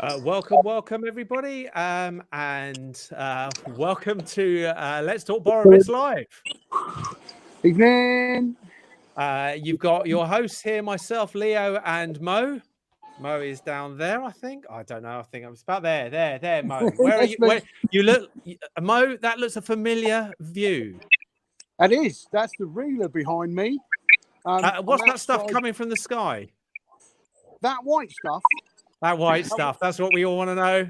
Welcome everybody, and welcome to Let's Talk Borovets Live. Evening. You've got your hosts here, myself, Leo, and Mo. Mo is down there, I think. I don't know. I think I'm about there, Mo. Where are you? Where you look, Mo? That looks a familiar view. That is. That's the reeler behind me. What's that stuff coming from the sky? That white stuff. That white stuff. That's what we all want to know.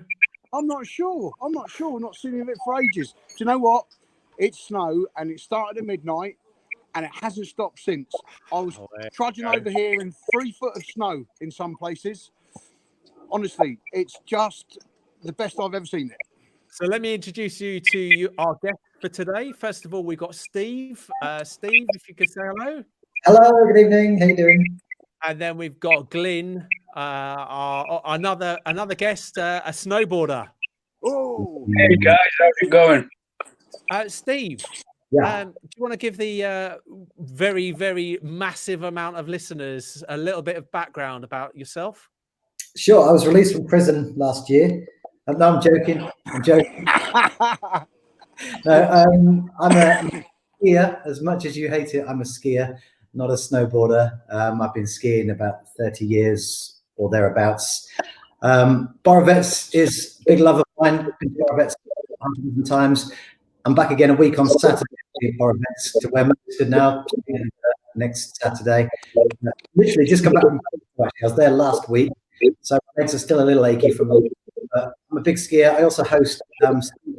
I'm not sure. Not seen it for ages. Do you know what? It's snow, and it started at midnight, and it hasn't stopped since. I was trudging over here in 3 foot of snow in some places. Honestly, it's just the best I've ever seen it. So let me introduce you to our guest for today. First of all, we've got Steve. Steve, if you could say hello. Hello, good evening. How you doing? And then we've got Glyn, another guest, a snowboarder. Oh, hey guys, how's it going? Steve, Yeah. do you want to give the very, very massive amount of listeners a little bit of background about yourself? Sure. I was released from prison last year. No, I'm joking. No, I'm a skier. As much as you hate it, I'm a skier, not a snowboarder. I've been skiing about 30 years or thereabouts. Borovets is a big love of mine. I've been to Borovets hundreds of times. I'm back again a week on Saturday at Borovets to where most are now next Saturday. Literally just come back from I was there last week, so my legs are still a little achy from the I'm a big skier. I also host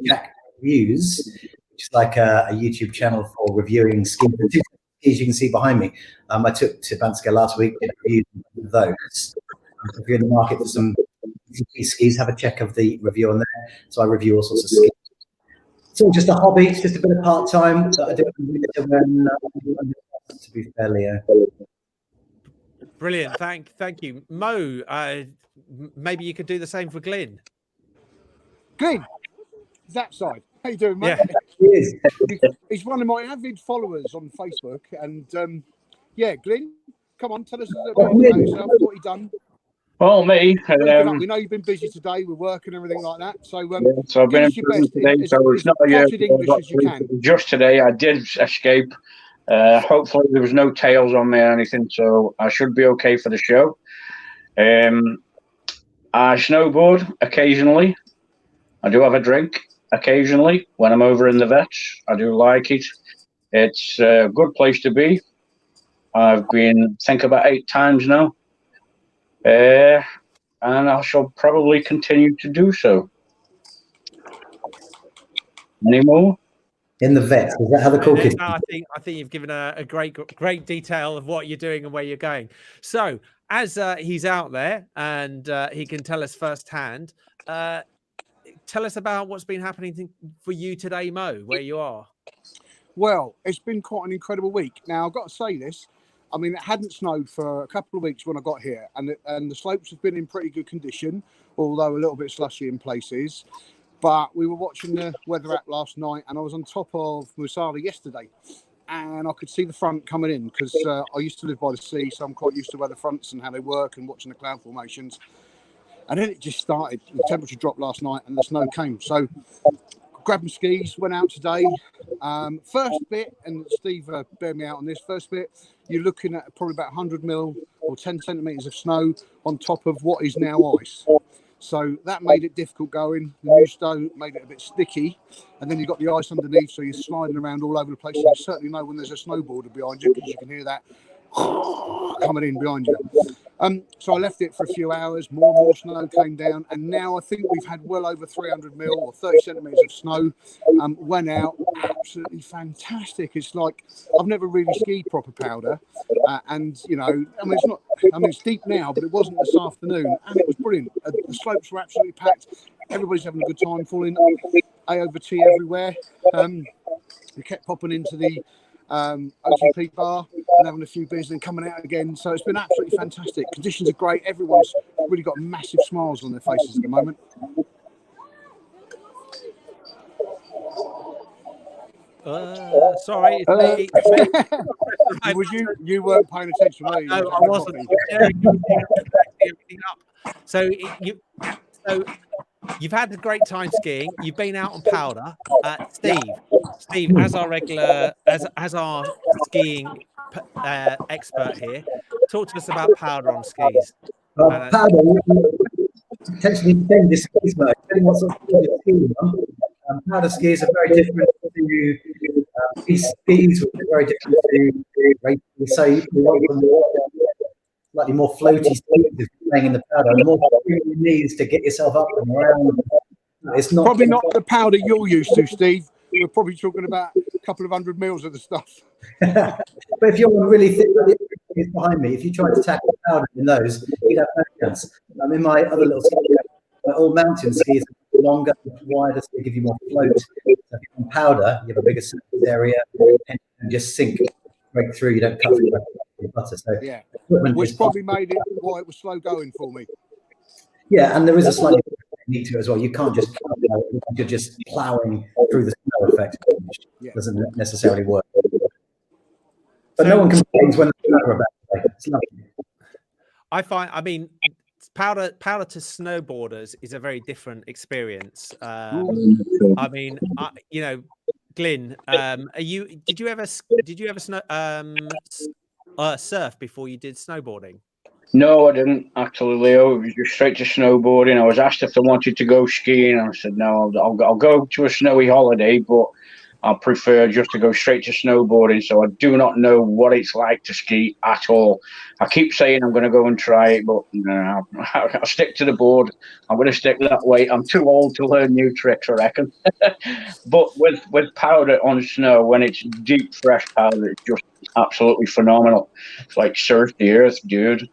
Jack Reviews, which is like a YouTube channel for reviewing skis. The two skis you can see behind me. I took to Banska last week, did reviews of those. If you're in the market for some skis, have a check of the review on there. So I review all sorts of skis. It's all just a hobby. It's just a bit of part-time that I do when to be fair, Leo. Brilliant. Thank you. Mo, maybe you could do the same for Glyn. Glyn, that side. How you doing, mate? Yeah. He's one of my avid followers on Facebook, and Glyn, come on, tell us a little bit about yourself. What you done? Well, me. We know you've been busy today with work and everything like that. So, so I've been in prison today. So it's not English as you can. Just today, I did escape. Hopefully, there was no tails on me or anything, so I should be okay for the show. I snowboard occasionally. I do have a drink occasionally when I'm over in the vets. I do like it. It's a good place to be. I've been, I think, about 8 times now. And I shall probably continue to do so. Any more? In the vet, is that how the call is? I think you've given a great detail of what you're doing and where you're going. So as he's out there and he can tell us firsthand, tell us about what's been happening for you today, Mo, where you are. Well, it's been quite an incredible week. Now, I've got to say this. I mean, it hadn't snowed for a couple of weeks when I got here, and the slopes have been in pretty good condition, although a little bit slushy in places. But we were watching the weather app last night, and I was on top of Musala yesterday, and I could see the front coming in because I used to live by the sea, so I'm quite used to weather fronts and how they work and watching the cloud formations. And then it just started. The temperature dropped last night, and the snow came. So grabbed my skis, went out today. First bit, and Steve bear me out on this, first bit, you're looking at probably about 100 mil or 10 centimetres of snow on top of what is now ice. So that made it difficult going. The new snow made it a bit sticky. And then you've got the ice underneath, so you're sliding around all over the place. You certainly know when there's a snowboarder behind you because you can hear that coming in behind you. So I left it for a few hours, more snow came down, and now I think we've had well over 300 mil or 30 centimetres of snow. Went out, absolutely fantastic. It's like I've never really skied proper powder, and you know, I mean, it's deep now, but it wasn't this afternoon, and it was brilliant. The slopes were absolutely packed. Everybody's having a good time, falling A over T everywhere. We kept popping into the OTP bar and having a few beers and coming out again. So it's been absolutely fantastic. Conditions are great. Everyone's really got massive smiles on their faces at the moment. Sorry. Was you weren't paying attention, were you? No, I wasn't. So So you've had a great time skiing. You've been out on powder. Steve, as our skiing expert here, talk to us about powder on skis. Powder, potentially change the skis mode, depending what sort of ski you're skiing on. Powder skis are very different to these skis, which are very different to racing. So you want them slightly more floaty skis if you're playing in the powder, and more your knees to get yourself up and around. It's not probably not the powder you're used to, Steve. We're probably talking about a couple of 100 mils of the stuff. But if you're on really thick skis behind me, if you tried to tackle powder in those, you'd have no chance. I mean, my other little skis, all mountain skis, are longer, wider, so they give you more float. So if you're on powder, you have a bigger surface area and just sink straight through. You don't cut through the butter. So yeah, which probably made it why it was slow going for me. Yeah, and there is a slightly different technique to it as well. You can't just plow, you're just ploughing through the snow effect, which doesn't necessarily work. But no one complains when the snow are about to play. It's lovely. I mean, powder to snowboarders is a very different experience. I mean, you know, Glyn, did you ever surf before you did snowboarding? No, I didn't actually, Leo. It was just straight to snowboarding. I was asked if I wanted to go skiing, and I said no. I'll go to a snowy holiday, but I prefer just to go straight to snowboarding. So I do not know what it's like to ski at all. I keep saying I'm going to go and try it, but no, I'll stick to the board. I'm going to stick that way. I'm too old to learn new tricks, I reckon. But with powder on snow, when it's deep, fresh powder, it's just absolutely phenomenal. It's like surf the earth, dude.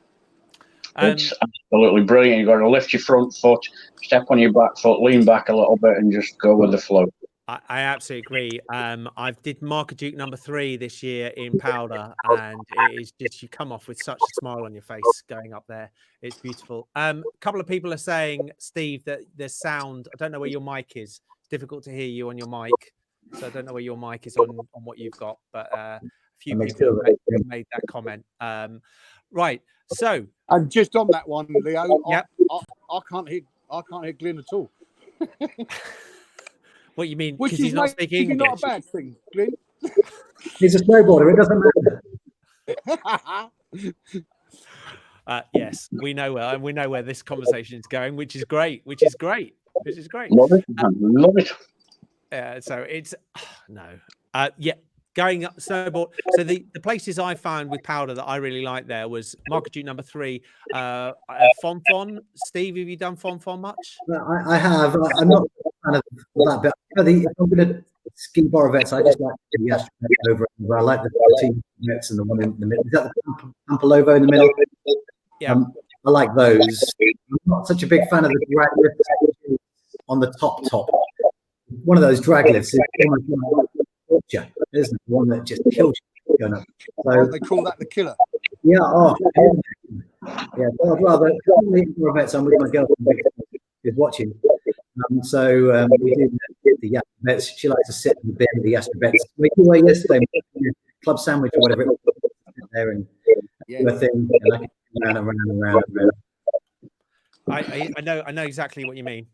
It's absolutely brilliant. You've got to lift your front foot, step on your back foot, lean back a little bit, and just go with the flow. I absolutely agree. I did Marmaduke number 3 this year in powder, and it is just, you come off with such a smile on your face going up there. It's beautiful. A couple of people are saying, Steve, that there's sound. I don't know where your mic is. It's difficult to hear you on your mic, so I don't know where your mic is on what you've got. But a few people have made that comment. Right. So, and just on that one, Leo, yep. I can't hear Glyn at all. What you mean? Because he's not speaking English. Not a bad thing, Glyn. He's a snowboarder. It doesn't matter. Yes, we know where this conversation is going, which is great. Love it. Love it. So it's going up snowboard. So the places I found with powder that I really liked there was Marmaduke number 3, Fonfon. Steve, have you done Fonfon much? I have. I'm not a fan of that, but if I'm going to ski Borovets, I just like the Astromech over. I like the team nets and the one in the middle. Is that the Pampalovo in the middle? Yeah. I like those. I'm not such a big fan of the drag lift on the top. One of those drag lifts is almost like torture, isn't it? One that just kills you going up. So they call that the killer. Yeah. Oh, yeah. Well, I'd rather Borovets. I'm with my girlfriend who's watching. So we do the Astromech. She likes to sit in the bin of the Astromech. We do it yesterday, club sandwich or whatever it was, there and do a thing, and I can around. I know exactly what you mean.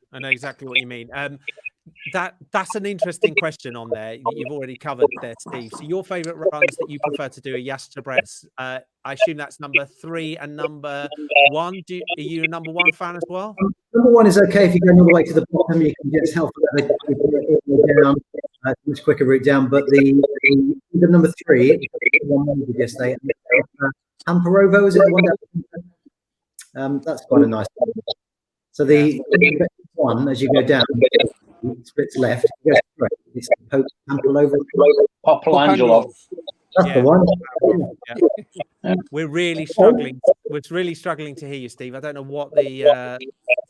That's an interesting question on there. You've already covered there, Steve. So your favourite runs that you prefer to do are Astromechs. I assume that's number 3 and number 1. Are you a number 1 fan as well? Number 1 is okay if you're going all the way to the bottom. You can just help down, much quicker route down. But the number 3, the one we did yesterday, Pampalovo, is it the one? That's quite a nice one. So the one, as you go down, splits left, goes straight. It's Pampalovo. Popolangelo. That's the one. Yeah. We're really struggling. We're really struggling to hear you, Steve. I don't know what the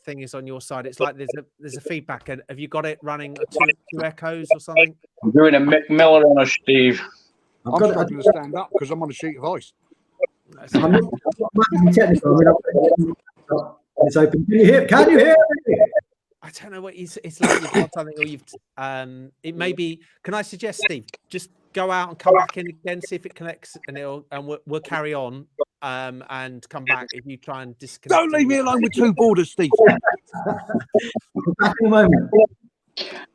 thing is on your side. It's like there's a feedback. And have you got it running two echoes or something? I'm doing a Mick Miller on a Steve. I'm struggling to stand up because I'm on a sheet of ice. It's open. Can you hear me? I don't know what it's like. You've got something, or you've. It may be. Can I suggest, Steve? Just go out and come back in again, see if it connects, and we'll carry on and come back if you try and disconnect. Don't leave me alone with two borders, Steve. Back in a moment.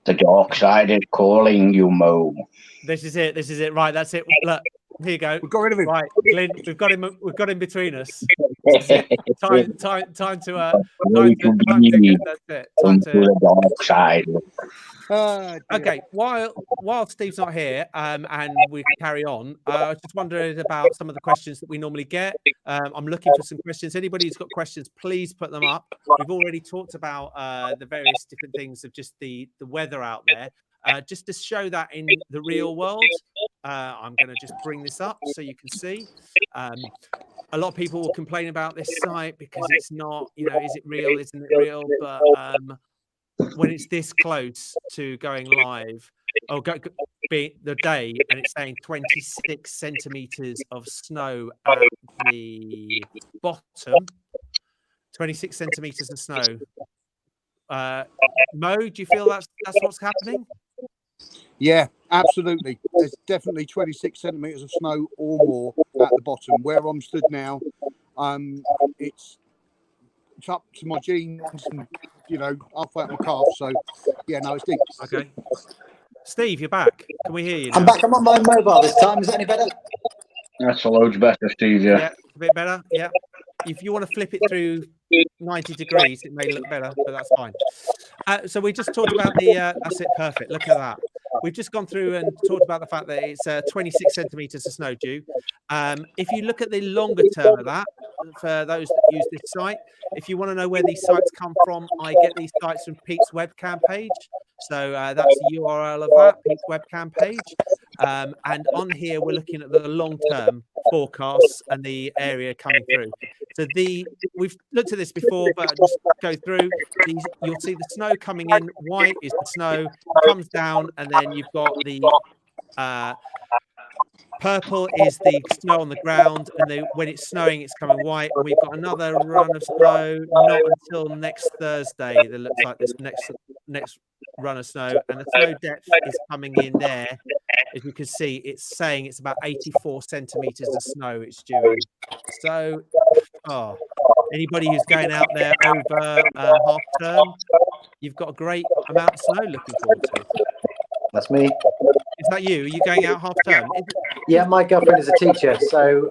The dark side is calling you, Mo. This is it. Right, that's it. Look, here you go. We've got rid of him. Right, Glyn, we've got him between us. This is it. Time to that's it. Time to the dark side. Okay, while Steve's not here, and we carry on, I was just wondering about some of the questions that we normally get. I'm looking for some questions. Anybody who's got questions, please put them up. We've already talked about the various different things of just the weather out there. Just to show that in the real world, I'm going to just bring this up so you can see. A lot of people will complain about this site because it's not, is it real? Isn't it real? But when it's this close to going live, be the day, and it's saying 26 centimeters of snow at the bottom, 26 centimeters of snow. Mo, do you feel that's what's happening? Yeah, absolutely. There's definitely 26 centimeters of snow or more at the bottom. Where I'm stood now, it's up to my jeans and, halfway up my calf. So, yeah, no, it's deep. Okay. Steve, you're back. Can we hear you now? I'm back. I'm on my mobile this time. Is that any better? That's a loads better, Steve. Yeah, a bit better. Yeah. If you want to flip it through 90 degrees, it may look better, but that's fine. So we just talked about that's it, perfect. Look at that. We've just gone through and talked about the fact that it's 26 centimeters of snow due. If you look at the longer term of that, for those that use this site, if you want to know where these sites come from, I get these sites from Pete's webcam page. So that's the URL of that, Pete's webcam page. And on here, we're looking at the long-term forecasts and the area coming through. So we've looked at this before, but I'll just go through these. You'll see the snow coming in. White is the snow, comes down, and then you've got the purple is the snow on the ground, and when it's snowing, it's coming white. And we've got another run of snow, not until next Thursday. That looks like this next run of snow, and the snow depth is coming in there. As you can see, it's saying it's about 84 centimeters of snow it's due in. So, anybody who's going out there over half term, you've got a great amount of snow looking forward to. That's me. Is that you? Are you going out half term? Yeah, my girlfriend is a teacher, so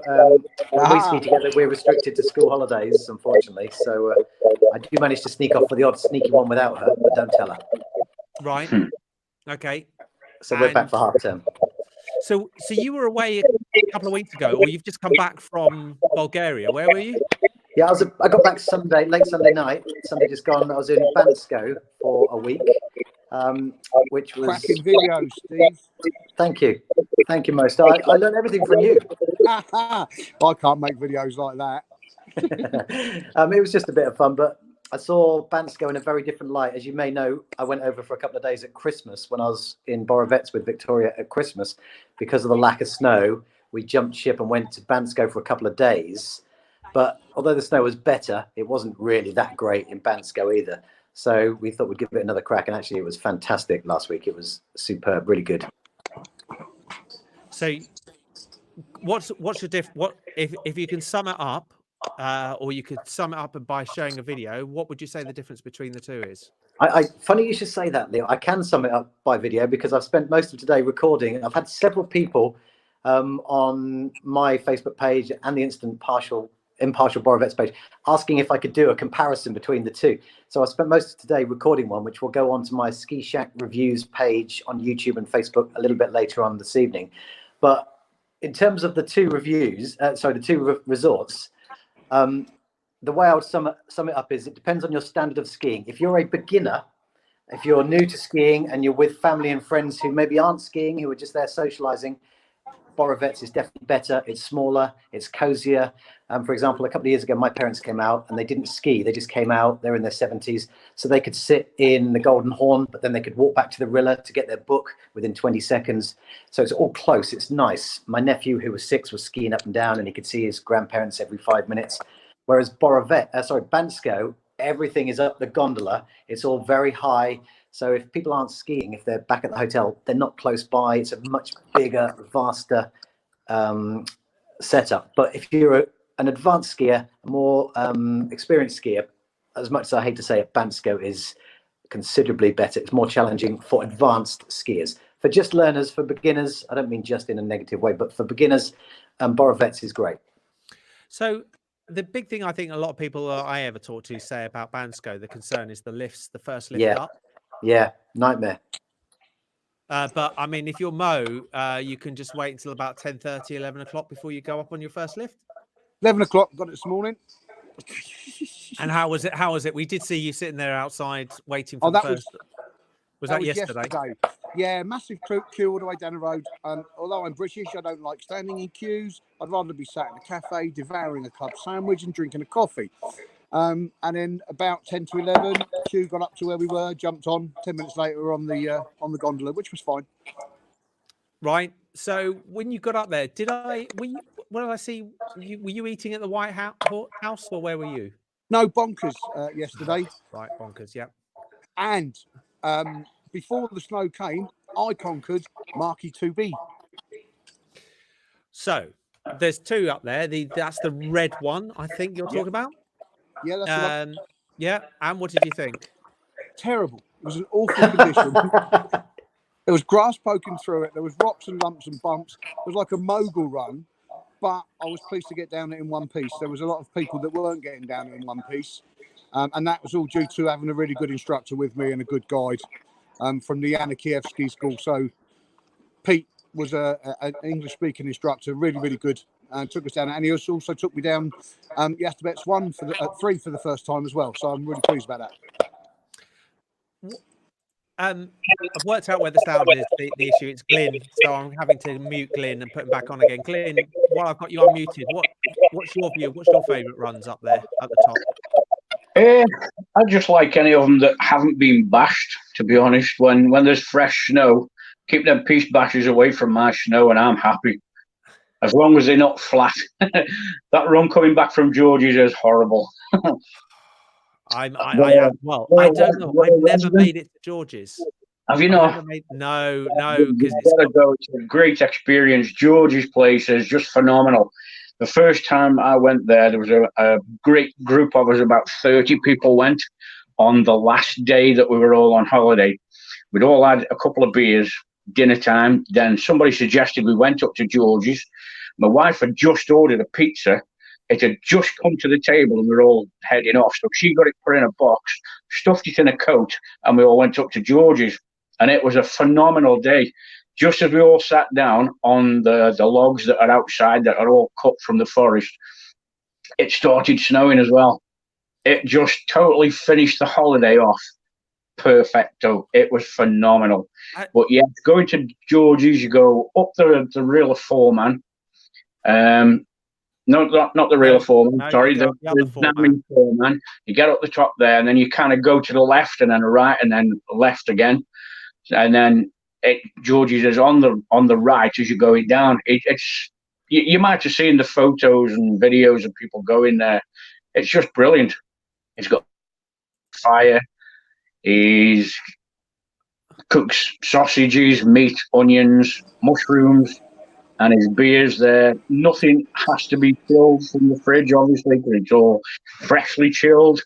when we speak together, we're restricted to school holidays, unfortunately. So I do manage to sneak off for the odd sneaky one without her, but don't tell her. Right. Okay. So we're back for half term. So you were away a couple of weeks ago, or you've just come back from Bulgaria. Where were you? Yeah, I got back late Sunday night. Sunday just gone. I was in Bansko for a week, which was cracking videos, Steve. Thank you, most. I learned everything from you. I can't make videos like that. It was just a bit of fun, but I saw Bansko in a very different light. As you may know, I went over for a couple of days at Christmas when I was in Borovets with Victoria at Christmas. Because of the lack of snow, we jumped ship and went to Bansko for a couple of days. But although the snow was better, it wasn't really that great in Bansko either. So we thought we'd give it another crack. And actually, it was fantastic last week. It was superb, really good. So what's your what if you can sum it up? Or you could sum it up by showing a video. What would you say the difference between the two is? Funny you should say that, Leo. I can sum it up by video because I've spent most of today recording. I've had several people on my Facebook page and the Impartial Borovets page asking if I could do a comparison between the two. So I spent most of today recording one, which will go onto my Ski Shack reviews page on YouTube and Facebook a little bit later on this evening. But in terms of the two reviews, the two resorts, the way I would sum it up is it depends on your standard of skiing. If you're a beginner, if you're new to skiing and you're with family and friends who maybe aren't skiing, who are just there socializing, Borovets is definitely better. It's smaller, it's cozier. For example, a couple of years ago, my parents came out and they didn't ski. They just came out, they're in their 70s. So they could sit in the Golden Horn, but then they could walk back to the Rilla to get their book within 20 seconds. So it's all close, it's nice. My nephew, who was 6, was skiing up and down and he could see his grandparents every 5 minutes. Whereas Bansko, everything is up the gondola. It's all very high. So if people aren't skiing, if they're back at the hotel, they're not close by. It's a much bigger, vaster setup. But if you're an advanced skier, a more experienced skier, as much as I hate to say it, Bansko is considerably better. It's more challenging for advanced skiers. For just learners, for beginners, I don't mean just in a negative way, but for beginners, Borovets is great. So the big thing I think a lot of people I ever talk to say about Bansko, the concern is the lifts, the first lift up. Yeah, nightmare. But I mean, if you're Mo, you can just wait until about 10:30, 11 o'clock before you go up on your first lift. 11 o'clock, got it this morning. And how was it? How was it? We did see you sitting there outside waiting for the first. Was that yesterday? Yeah, massive queue all the way down the road. Although I'm British, I don't like standing in queues. I'd rather be sat in a cafe, devouring a club sandwich and drinking a coffee. And then about 10 to 11, queue got up to where we were, jumped on. 10 minutes later, we're on the gondola, which was fine. Right. So when you got up there, what did I see? Were you eating at the White House or where were you? No, Bonkers yesterday. Right, Bonkers, yeah. And before the snow came, I conquered Marquee 2B. So there's two up there. That's the red one, I think you're talking about. Yeah, that's the one. Yeah. And what did you think? Terrible. It was an awful condition. There was grass poking through it. There was rocks and lumps and bumps. It was like a mogul run, but I was pleased to get down it in one piece. There was a lot of people that weren't getting down it in one piece. And that was all due to having a really good instructor with me and a good guide from the Anna Kiev ski school. So Pete was an English-speaking instructor, really, really good, and took us down. And he also took me down Yastebets 3 for the first time as well. So I'm really pleased about that. I've worked out where the sound is. The issue, it's Glyn, so I'm having to mute Glyn and put him back on again. Glyn, while I've got you unmuted, what's your view? What's your favourite runs up there at the top? I just like any of them that haven't been bashed, to be honest. When there's fresh snow, keep them piece bashes away from my snow and I'm happy. As long as they're not flat. That run coming back from George's is horrible. I don't know. I've never made it to George's. Have you not? No, because it's a great experience. George's place is just phenomenal. The first time I went there was a great group of us, about 30 people went on the last day that we were all on holiday. We'd all had a couple of beers, dinner time. Then somebody suggested we went up to George's. My wife had just ordered a pizza. It had just come to the table and we were all heading off. So she got it put in a box, stuffed it in a coat, and we all went up to George's. And it was a phenomenal day. Just as we all sat down on the logs that are outside that are all cut from the forest, it started snowing as well. It just totally finished the holiday off. Perfecto. It was phenomenal. But yeah, going to George's, you go up the Reel of Foreman. No, not the Reel of Foreman. Sorry, the Foreman. You get up the top there, and then you kind of go to the left, and then right, and then left again, and then George's is on the right as you're going down. It's you might have seen the photos and videos of people going there. It's just brilliant. It's got fire. He's cooks sausages, meat, onions, mushrooms, and his beers there. Nothing has to be chilled from the fridge, obviously, because it's all freshly chilled,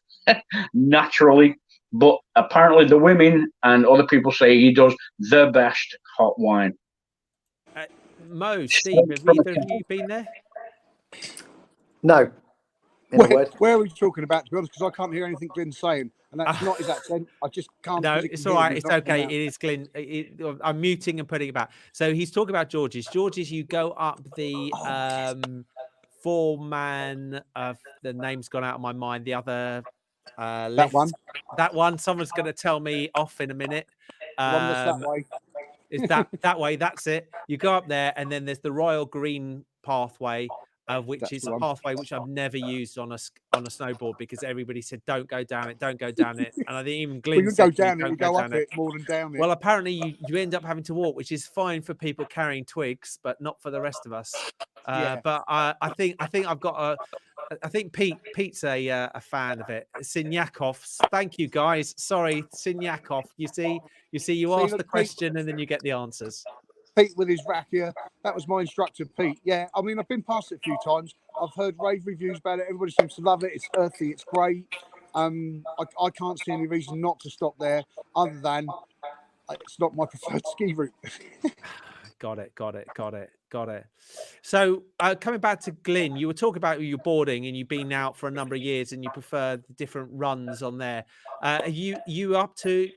naturally. But apparently the women and other people say he does the best hot wine. Mo, Steve, have either of you been there? No. Where are we talking about, to be honest, because I can't hear anything Glyn's saying. And that's not his accent. I just can't. No, it's all right. It's okay. It is Glyn. I'm muting and putting it back. So he's talking about George's. George's, you go up the four-man, the name's gone out of my mind, the other lift. That one. Someone's going to tell me off in a minute. One that's that way. Is that way? That's it. You go up there, and then there's the Royal Green pathway, which is a pathway which I've never used on a snowboard because everybody said don't go down it. And I think even Glyn said go down it, go up it more than down it. Well, apparently you end up having to walk, which is fine for people carrying twigs, but not for the rest of us. But I think I've got I think Pete's a fan of it. Sinyakov. Thank you, guys. Sorry, Sinyakov. You ask the question and then you get the answers. Pete with his rakia. That was my instructor, Pete. Yeah, I mean, I've been past it a few times. I've heard rave reviews about it. Everybody seems to love it. It's earthy. It's great. I can't see any reason not to stop there other than it's not my preferred ski route. Got it. So coming back to Glyn, you were talking about your boarding and you've been out for a number of years and you prefer the different runs on there. Are you up to,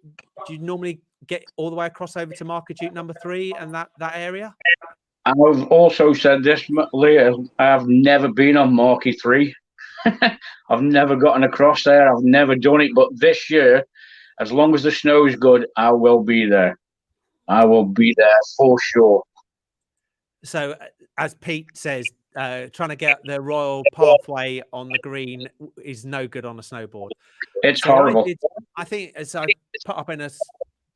do you normally get all the way across over to Marker Duke number 3 and that area? I've also said this, Leah, I've never been on Marquee 3. I've never gotten across there. I've never done it. But this year, as long as the snow is good, I will be there. I will be there for sure. So, as Pete says, trying to get the Royal Pathway on the green is no good on a snowboard. It's horrible. I think, as I put up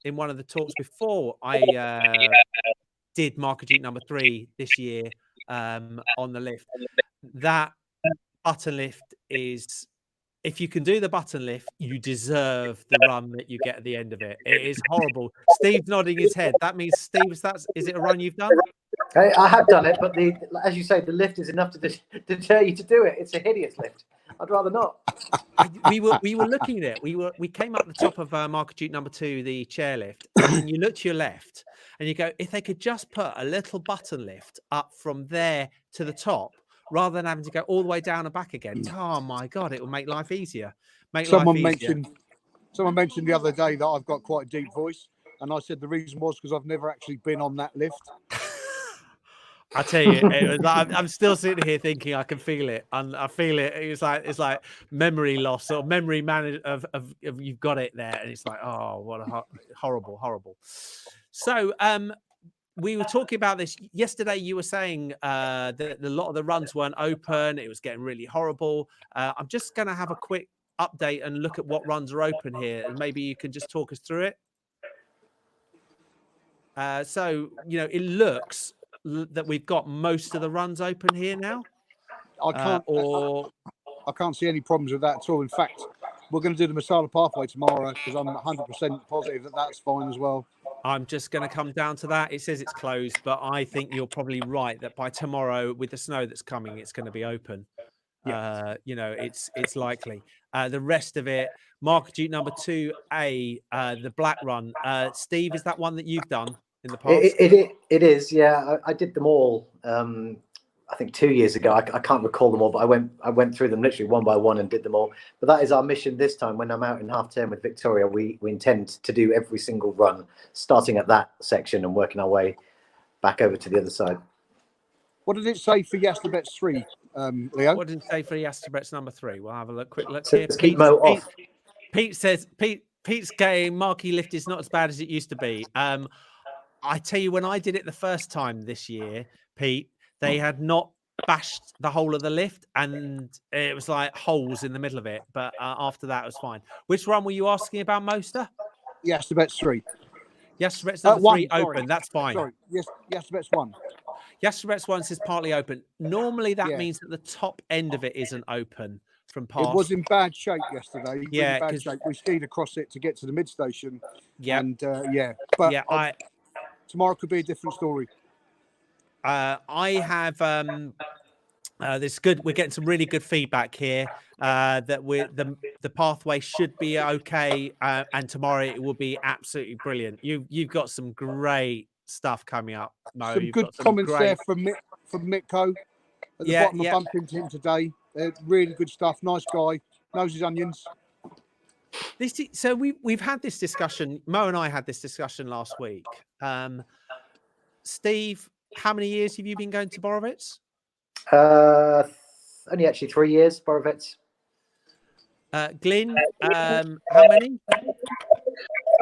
in one of the talks before, I did Marker Duke number 3 this year on the lift. That button lift is, if you can do the button lift, you deserve the run that you get at the end of it. It is horrible. Steve's nodding his head. That means, Steve, is it a run you've done? I have done it, but as you say, the lift is enough to deter you to do it. It's a hideous lift. I'd rather not. We were looking at it. We came up the top of Marker Duke number 2, the chairlift, and then you look to your left and you go, if they could just put a little button lift up from there to the top, rather than having to go all the way down and back again. Oh my God, it will make life easier. Someone mentioned the other day that I've got quite a deep voice, and I said the reason was because I've never actually been on that lift. I tell you, I'm still sitting here thinking I can feel it, and I feel it. It's like memory loss or memory manage of you've got it there, and it's like, oh, what a horrible. So, we were talking about this yesterday. You were saying that a lot of the runs weren't open. It was getting really horrible. I'm just going to have a quick update and look at what runs are open here, and maybe you can just talk us through it. So, it looks that we've got most of the runs open here now. I can't see any problems with that at all. In fact, we're going to do the Masala Pathway tomorrow because I'm 100% positive that that's fine as well. I'm just going to come down to that. It says it's closed, but I think you're probably right that by tomorrow, with the snow that's coming, it's going to be open. Yeah. It's likely. The rest of it, Marker Duke number 2A, the black run. Steve, is that one that you've done in the past? It is, yeah. I did them all. I think 2 years ago. I can't recall them all, but I went through them literally one by one and did them all. But that is our mission this time. When I'm out in half term with Victoria, we intend to do every single run, starting at that section and working our way back over to the other side. What did it say for Gillis-Coates 3, Leo? What did it say for Gillis-Coates number 3? We'll have a quick look so here. Keep Mo off. Pete says Pete's game marquee lift is not as bad as it used to be. I tell you, when I did it the first time this year, Pete, they had not bashed the whole of the lift, and it was like holes in the middle of it. But after that, it was fine. Which run were you asking about, Moster? Gillis-Coates 3. Gillis-Coates number 3 sorry. open. That's fine. Sorry, yes, Gillis-Coates 1. Gillis-Coates 1 says partly open. Normally, that means that the top end of it isn't open from past. It was in bad shape yesterday. Yeah, in bad shape. We skied across it to get to the mid station. Yeah, and but yeah, tomorrow could be a different story. I have this good. We're getting some really good feedback here. That the pathway should be okay, and tomorrow it will be absolutely brilliant. You've got some great stuff coming up, Mo. Some good comments there from Mitko at the bottom. I bumped into him today. Really good stuff. Nice guy. Knows his onions. So we've had this discussion. Mo and I had this discussion last week. Steve, how many years have you been going to Borovets? Only actually 3 years, Borovets. Glyn, how many?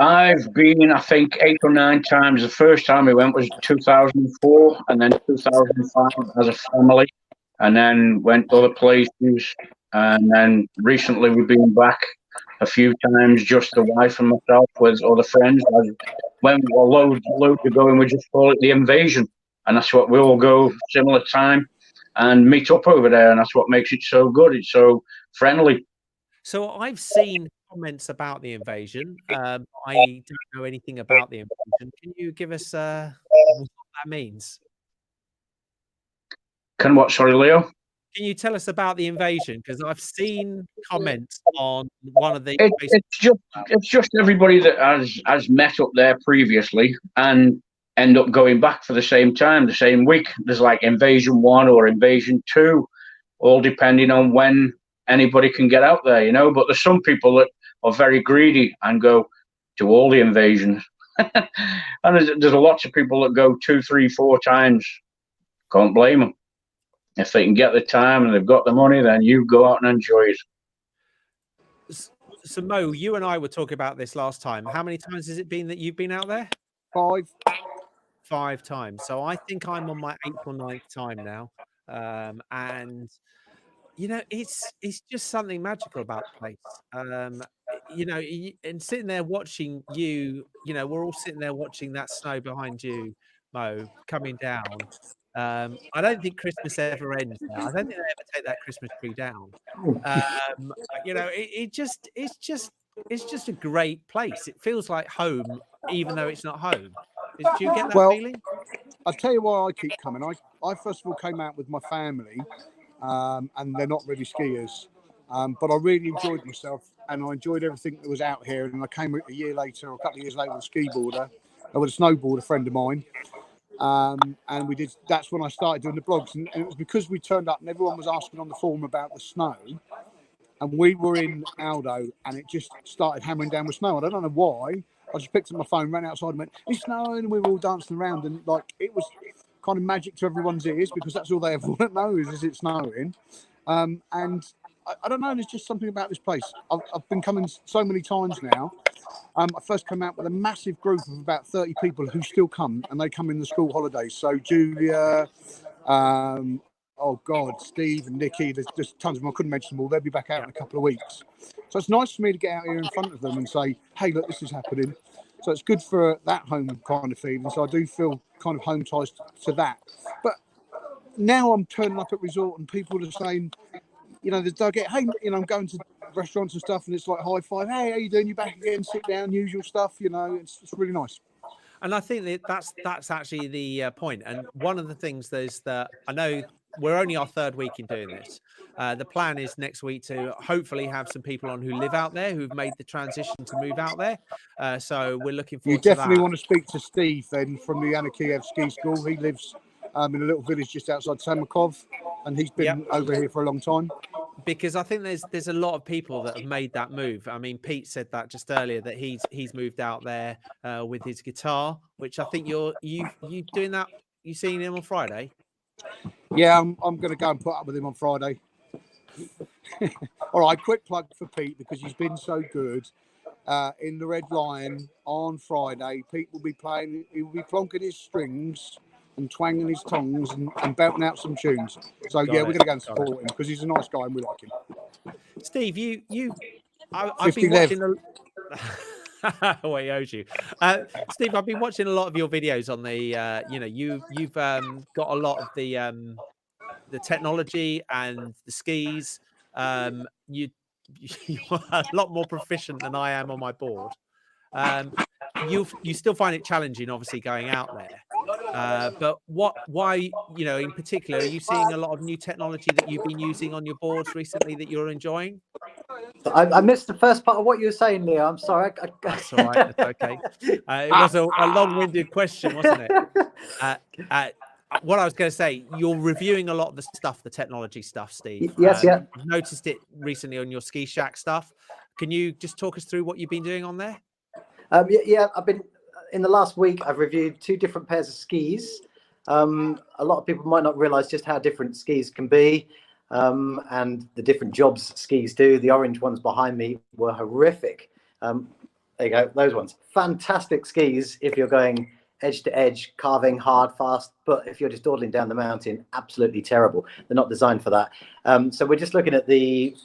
I've been, I think, 8 or 9 times. The first time we went was 2004, and then 2005 as a family, and then went to other places. And then recently we've been back a few times, just the wife and myself with other friends. When we're loads to go, and we just call it the invasion. And that's what we all go similar time. and meet up over there, and that's what makes it so good. It's so friendly. So I've seen comments about the invasion. I don't know anything about the invasion. Can you give us what that means? Can what? Sorry, Leo. Can you tell us about the invasion? Because I've seen comments on one of the. It's just everybody that has met up there previously and end up going back for the same time, the same week. There's like Invasion 1 or Invasion 2, all depending on when anybody can get out there, you know. But there's some people that are very greedy and go to all the invasions. And there's lots of people that go 2, 3, 4 times. Can't blame them. If they can get the time and they've got the money, then you go out and enjoy it. So Mo, you and I were talking about this last time. How many times has it been that you've been out there? 5. 5 times. So I think I'm on my 8th or 9th time now. And you know, it's just something magical about the place. You know, and sitting there watching you, you know, we're all sitting there watching that snow behind you, Mo, coming down. I don't think Christmas ever ends there. I don't think they ever take that Christmas tree down. You know, it's just a great place. It feels like home, even though it's not home. Do you get that feeling? I'll tell you why I keep coming. I first of all came out with my family, and they're not really skiers. But I really enjoyed myself, and I enjoyed everything that was out here. And I came a year later, or a couple of years later, with a ski boarder, with a snowboard, a friend of mine. And that's when I started doing the blogs. And it was because we turned up and everyone was asking on the forum about the snow. And we were in Aldo and it just started hammering down with snow. I don't know why. I just picked up my phone, ran outside and went, "It's snowing," and we were all dancing around. And like, it was kind of magic to everyone's ears because that's all they ever want to know is it snowing. And I don't know, there's just something about this place. I've been coming so many times now. I first came out with a massive group of about 30 people who still come, and they come in the school holidays. So Julia, oh God, Steve and Nikki, there's just tons of them. I couldn't mention them all. They'll be back out in a couple of weeks. So it's nice for me to get out here in front of them and say, "Hey, look, this is happening." So it's good for that home kind of feeling. So I do feel kind of home ties to that. But now I'm turning up at resort and people are saying, you know, they'll get, "Hey, you know, I'm going to restaurants and stuff," and it's like high five. "Hey, how you doing? You back again? Sit down." Usual stuff, you know. It's really nice. And I think that's actually the point. And one of the things is that I know we're only our 3rd week in doing this. The plan is next week to hopefully have some people on who live out there, who've made the transition to move out there. So we're looking forward to that. You definitely want to speak to Steve then from the Anna Ski School. He lives in a little village just outside Samakov, and he's been over here for a long time. Because I think there's a lot of people that have made that move. I mean, Pete said that just earlier that he's moved out there with his guitar, which I think you doing that. You seeing him on Friday? Yeah, I'm going to go and put up with him on Friday. All right, quick plug for Pete because he's been so good. In the Red Lion on Friday, Pete will be playing. He will be plonking his strings and twanging his tongs and belting out some tunes. So we're going to go and support him because he's a nice guy and we like him. Steve, I've been watching. Well, he owes you, Steve. I've been watching a lot of your videos on the. You know, you've got a lot of the technology and the skis. You're a lot more proficient than I am on my board. You still find it challenging, obviously, going out there. But why, you know, in particular, are you seeing a lot of new technology that you've been using on your boards recently that you're enjoying? I missed the first part of what you were saying, Leo. I'm sorry. That's all right. That's okay. It was a long-winded question, wasn't it? What I was going to say, you're reviewing a lot of the stuff, the technology stuff, Steve. Yes, yeah. I've noticed it recently on your Ski Shack stuff. Can you just talk us through what you've been doing on there? Yeah, I've been in the last week. I've reviewed 2 different pairs of skis. A lot of people might not realize just how different skis can be, and the different jobs skis do. The orange ones behind me were horrific. There you go, those ones. Fantastic skis if you're going edge to edge, carving hard, fast. But if you're just dawdling down the mountain, absolutely terrible. They're not designed for that. So we're just looking at the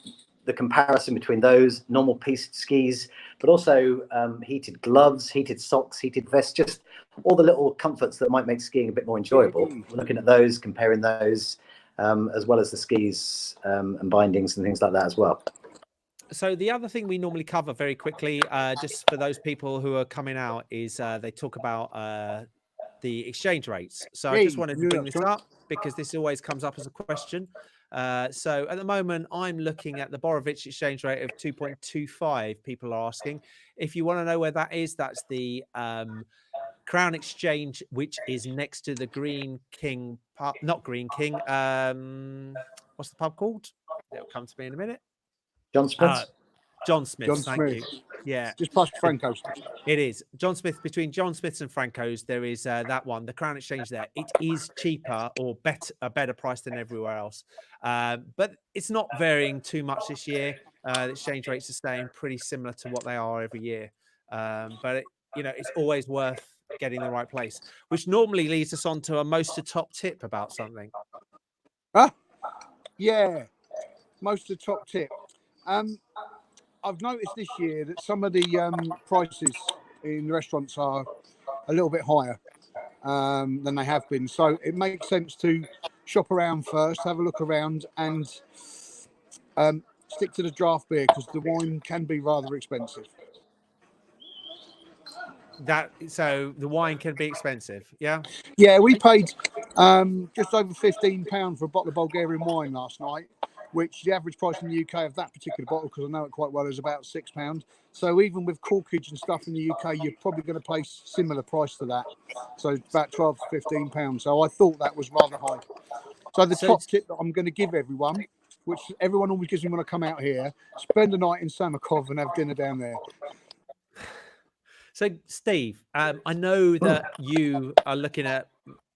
comparison between those normal piste skis, but also heated gloves, heated socks, heated vests, just all the little comforts that might make skiing a bit more enjoyable. We're looking at those, comparing those. as well as the skis and bindings and things like that as well. So the other thing we normally cover very quickly, just for those people who are coming out, is they talk about the exchange rates. So I just wanted to bring this up because this always comes up as a question. So at the moment, I'm looking at the Borovets exchange rate of 2.25. People are asking. If you want to know where that is, that's the Crown Exchange, which is next to the Green King pub, not Green King. What's the pub called? It'll come to me in a minute. John Smith's. John Smith's. John Thank Smith's. you. Yeah, Just past Franco's. it is. John Smith, between John Smith's and Franco's, there is that one, the Crown Exchange there. It is cheaper or a better price than everywhere else. But it's not varying too much this year. The exchange rates are staying pretty similar to what they are every year. But it's always worth getting the right place, which normally leads us on to a most to top tip about something. Yeah, most of the top tip. I've noticed this year that some of the prices in restaurants are a little bit higher than they have been. So it makes sense to shop around first, have a look around, and stick to the draft beer because the wine can be rather expensive. So the wine can be expensive, yeah. Yeah, we paid just over £15 for a bottle of Bulgarian wine last night, which the average price in the UK of that particular bottle, because I know it quite well, is about £6. So even with corkage and stuff in the UK, you're probably going to pay similar price to that. So about £12 to £15. So I thought that was rather high. So the top tip that I'm going to give everyone, which everyone always gives me when I come out here, spend the night in Samakov and have dinner down there. So, Steve, I know that you are looking at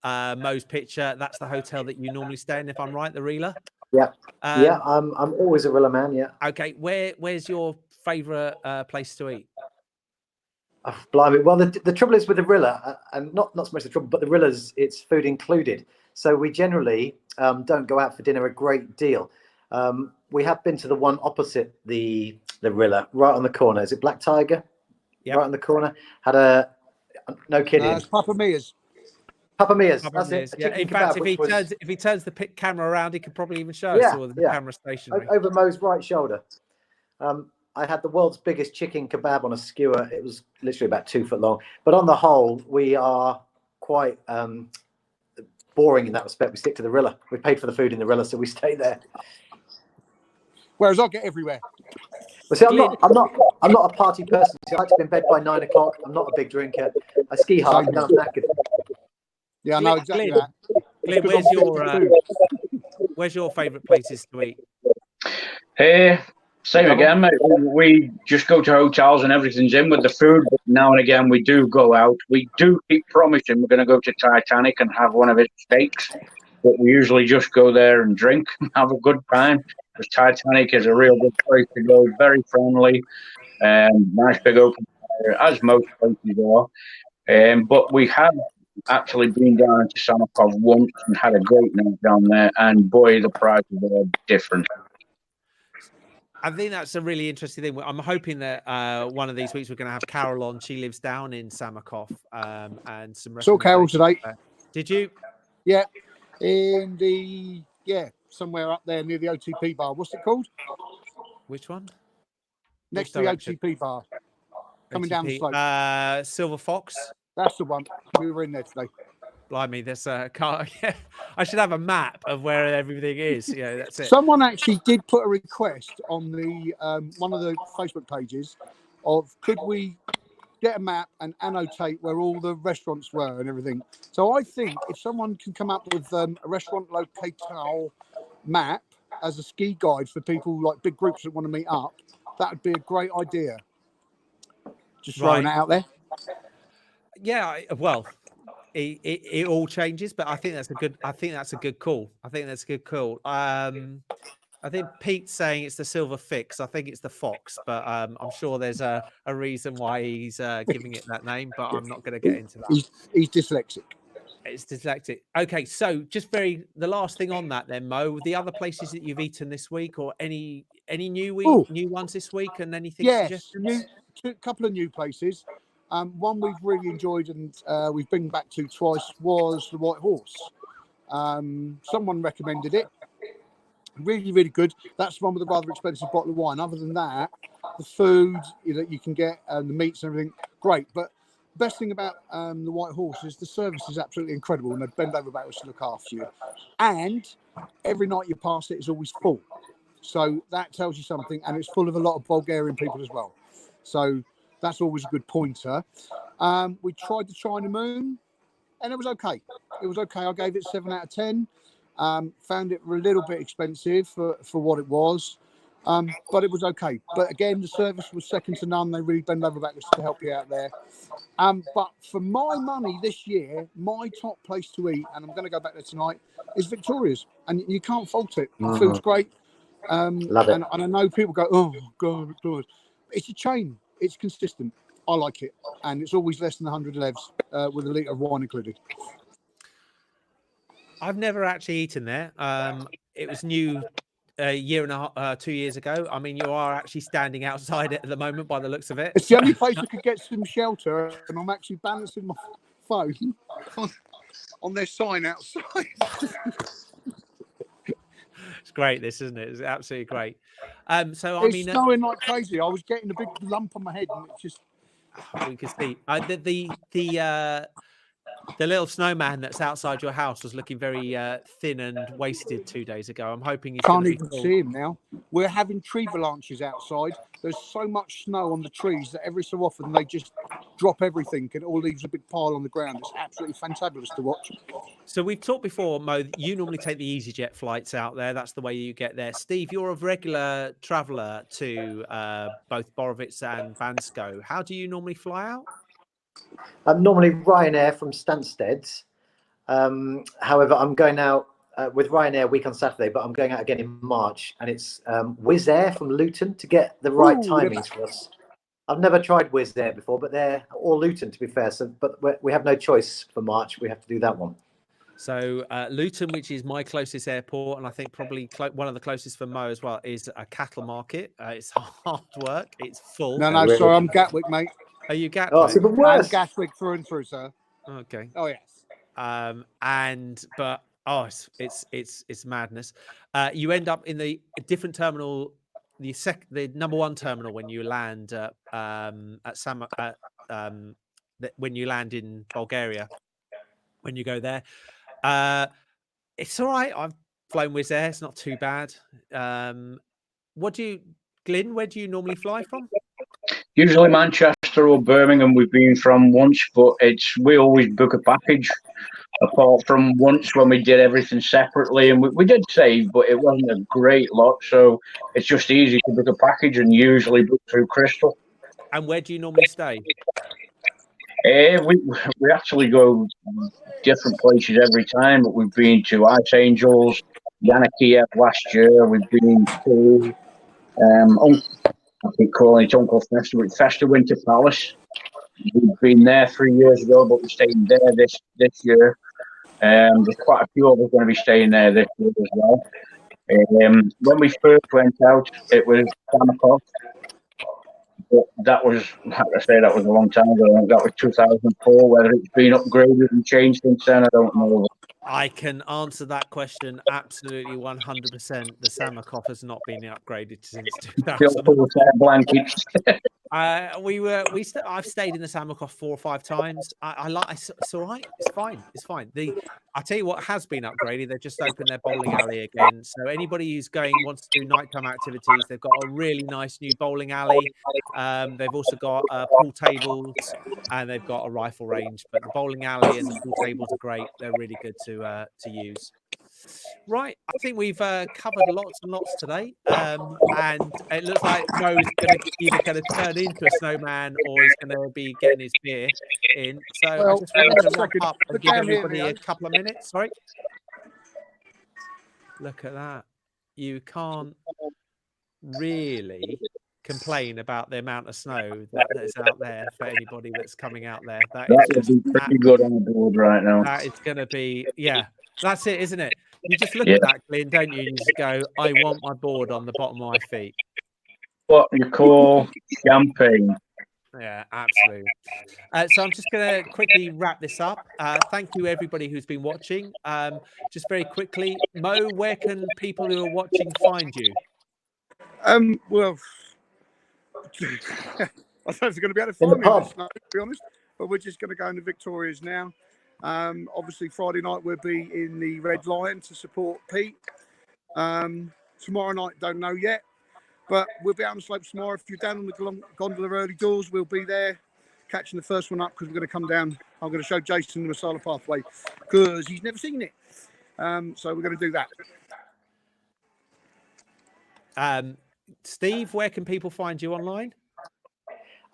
Mo's picture. That's the hotel that you normally stay in, if I'm right, the Reeler. Yeah, I'm always a Rilla man. Yeah. Okay, where's your favourite place to eat? Oh, blimey. Well, the trouble is with the Rilla, and not so much the trouble, but the Rillas, it's food included. So we generally don't go out for dinner a great deal. We have been to the one opposite the Rilla, right on the corner. Is it Black Tiger? Yep. Right on the corner. Had no kidding. It's Papa Mia's. Papa Mia's. That's it. Yeah. In fact, if he turns the camera around, he could probably even show us all the camera stationary. Over Mo's right shoulder. I had the world's biggest chicken kebab on a skewer. It was literally about 2 foot long. But on the whole, we are quite boring in that respect. We stick to the Rilla. We paid for the food in the Rilla, so we stay there. Whereas I get everywhere. Well, see, I'm not a party person. See, I like to be in bed by 9 o'clock. I'm not a big drinker. I ski hard and I'm knackered. Yeah, I know exactly that. Glyn, where's your favourite places to eat? Same again, mate. We just go to hotels and everything's in with the food. But now and again, we do go out. We do keep promising we're going to go to Titanic and have one of its steaks. But we usually just go there and drink and have a good time. Because Titanic is a real good place to go. Very friendly. Nice big open fire, as most places are. But we have actually been down into Samakov once and had a great night down there. And boy, the prices are different. I think that's a really interesting thing. I'm hoping that one of these weeks we're going to have Carol on. She lives down in Samakov, and some. Saw Carol today. Did you? Yeah, somewhere up there near the OTP bar. What's it called? Which one? Next to the OTP bar. Coming down the slope. Silver Fox. That's the one. We were in there today. Blimey, there's a car. Yeah, I should have a map of where everything is. Yeah, that's it. Someone actually did put a request on the one of the Facebook pages of could we get a map and annotate where all the restaurants were and everything. So I think if someone can come up with a restaurant locale map as a ski guide for people like big groups that want to meet up, that would be a great idea. Just throwing it out there. Yeah, well. It all changes, but I think that's a good call. I think Pete's saying it's the Silver Fix. I think it's the Fox, but I'm sure there's a reason why he's giving it that name, but I'm not going to get into that. He's dyslexic. It's dyslexic. Okay, so just the last thing on that then, Mo, the other places that you've eaten this week or any new ones this week and anything? Yes, a couple of new places. One we've really enjoyed and we've been back to twice was the White Horse. Someone recommended it. Really, really good. That's one with a rather expensive bottle of wine. Other than that, the food that you can get and the meats and everything, great. But the best thing about the White Horse is the service is absolutely incredible, and they bend over backwards to look after you. And every night you pass it is always full. So that tells you something, and it's full of a lot of Bulgarian people as well. So that's always a good pointer. We tried the China Moon, and it was okay. It was okay. I gave it 7 out of 10. Found it a little bit expensive for what it was, but it was okay. But again, the service was second to none. They really bend over backwards to help you out there. But for my money this year, my top place to eat, and I'm going to go back there tonight, is Victoria's, and you can't fault it. The food's great. Love it. And I know people go, oh God, Victoria's. It's a chain. It's consistent. I like it, and it's always less than 100 levs with a litre of wine included. I've never actually eaten there. It was new a year and a half, 2 years ago. I mean, you are actually standing outside it at the moment by the looks of it. It's the only place I could get some shelter, and I'm actually balancing my phone on their sign outside. It's great, this, isn't it? It's absolutely great. So I It's mean, snowing like crazy. I was getting a big lump on my head, and it's just we can see the little snowman that's outside your house was looking very thin and wasted 2 days ago. I'm hoping he's can't going to even be full. see him now. We're having tree avalanches outside. There's so much snow on the trees that every so often they just drop everything, and it all leaves a big pile on the ground. It's absolutely fantabulous to watch. So we've talked before, Mo, you normally take the EasyJet flights out there. That's the way you get there. Steve, you're a regular traveller to both Borovets and Bansko. How do you normally fly out? I'm normally Ryanair from Stansted. However, I'm going out with Ryanair week on Saturday, but I'm going out again in March, and it's Wizz Air from Luton to get the right timings for us. I've never tried Wizz Air before, but they're or Luton to be fair. So, but we have no choice for March. We have to do that one. So Luton, which is my closest airport, and I think probably one of the closest for Mo as well, is a cattle market. It's hard work. It's full. No, really? sorry, I'm Gatwick, mate. Are you Gatwick? Oh, it's even I'm worse. Gatwick through and through, sir. Okay. Oh yes. It's madness. You end up in the different terminal, the number one terminal when you land when you land in Bulgaria. When you go there, it's all right. I've flown Wizz Air. It's not too bad. Glyn, where do you normally fly from? Usually Manchester or Birmingham we've been from once, but we always book a package. Apart from once when we did everything separately, and we did save, but it wasn't a great lot. So it's just easy to book a package and usually book through Crystal. And where do you normally stay? We actually go different places every time, but we've been to Ice Angels, Yanakiev last year. We've been to I keep calling it Uncle Fester Winter Palace. We've been there 3 years ago, but we stayed there this year. There's quite a few of us going to be staying there this year as well. When we first went out, it was Samakov. But that was, how to say, that was a long time ago. That was 2004. Whether it's been upgraded and changed since then, I don't know. I can answer that question absolutely 100%. The Samakov has not been upgraded since 2000. Blankets. I've stayed in the Samakov 4 or 5 times. It's all right. It's fine. It's fine. I tell you what has been upgraded. They've just opened their bowling alley again. So anybody who's wants to do nighttime activities, they've got a really nice new bowling alley. They've also got pool tables and they've got a rifle range. But the bowling alley and the pool tables are great. They're really good to use. Right, I think we've covered lots and lots today, and it looks like Mo's either going to turn into a snowman or he's going to be getting his beer in. So I just wanted to wrap up and give everybody a couple of minutes. Sorry, look at that. You can't really complain about the amount of snow that's out there for anybody that's coming out there. That is just pretty good on the board right now. That is going to be, yeah, that's it, isn't it? You just look at that, Glyn, don't you? You just go, I want my board on the bottom of my feet. What you call champagne. Yeah, absolutely. So I'm just going to quickly wrap this up. Thank you, everybody who's been watching. Just very quickly, Mo, where can people who are watching find you? Well, I don't know if they're going to be able to In the find me, pub. to be honest. But we're just going to go into Victoria's now. Obviously, Friday night we'll be in the Red Lion to support Pete. Tomorrow night, don't know yet. But we'll be out on the slopes tomorrow. If you're down on the gondola early doors, we'll be there catching the first one up because we're going to come down. I'm going to show Jason the Masala pathway because he's never seen it. So we're going to do that. Steve, where can people find you online?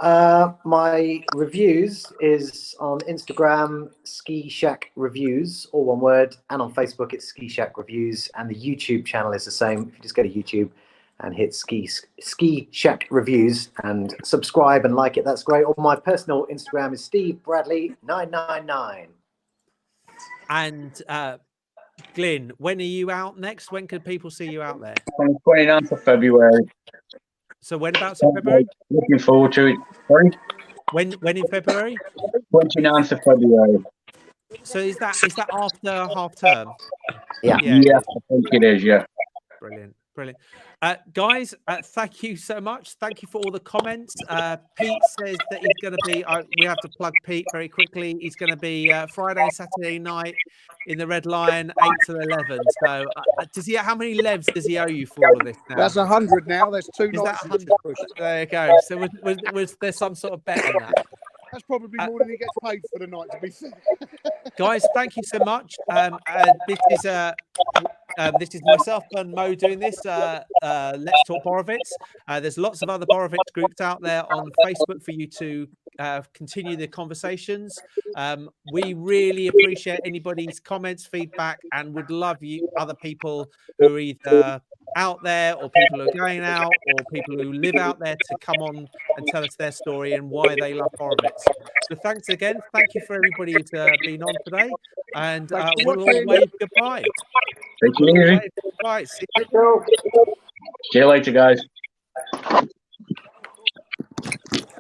My reviews is on Instagram, Ski Shack Reviews, all one word, and on Facebook it's Ski Shack Reviews, and the YouTube channel is the same. If you just go to YouTube and hit Ski Shack Reviews and subscribe and like it, that's great. Or my personal Instagram is Steve Bradley 999. And Glyn, when are you out next? When can people see you out there? On the 29th of February. So when about in February? Looking forward to it. Sorry? When in February? 29th of February. So is that after half term? Yeah. Yeah, I think it is, yeah. Brilliant. Guys, thank you so much. Thank you for all the comments. Pete says that he's going to be, we have to plug Pete very quickly. He's going to be Friday and Saturday night in the Red Lion, 8 to 11. So how many levs does he owe you for all of this now? That's 100 now. There's 2 Is nights. that 100? There you go. So was there some sort of bet on that? That's probably more than he gets paid for the night, to be fair. Guys, thank you so much. This is myself and Mo doing this. Let's Talk Borovets. There's lots of other Borovets groups out there on Facebook for you to continue the conversations. We really appreciate anybody's comments, feedback, and would love you other people who are either out there or people who are going out or people who live out there to come on and tell us their story and why they love Borovets. So thanks again. Thank you for everybody who's been on today, and we'll all wave goodbye. Take it easy. Bye. See you later, guys.